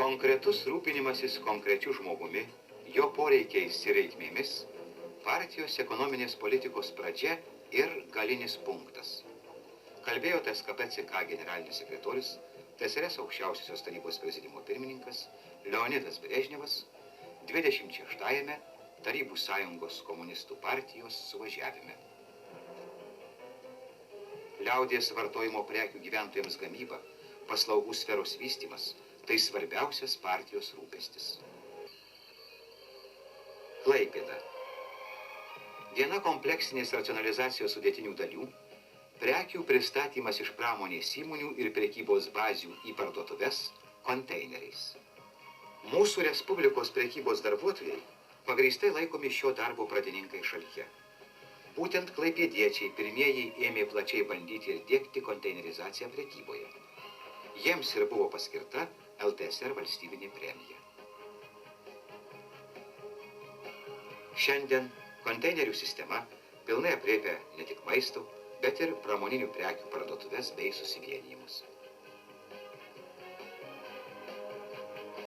Konkretus rūpinimasis konkrečiu žmogumi, jo poreikiais ir reikmėmis, partijos ekonominės politikos pradžia ir galinis punktas. Kalbėjo TSKP CK generalinis sekretorius, TSRS aukščiausiosios tarybos prezidiumo pirmininkas Leonidas Brežnevas 26-ame Tarybų sąjungos komunistų partijos suvažiavime. Liaudies vartojimo prekių gyventojams gamyba, paslaugų sferos vystymas – tai svarbiausias partijos rūpestis. Klaipėda. Viena kompleksinės racionalizacijos sudėtinių dalių – prekių pristatymas iš pramonės įmonių ir prekybos bazių į parduotuves konteineriais. Mūsų Respublikos prekybos darbuotojai pagrįstai laikomi šio darbo pradininkai šalyje. Būtent klaipėdiečiai pirmieji ėmė plačiai bandyti ir diegti konteinerizaciją prekyboje. Jiems ir buvo paskirta LTSR valstybinė premija. Šiandien konteinerių sistema pilnai aprėpia ne tik maisto, bet ir pramoninių prekių parduotuves bei susivienijimus.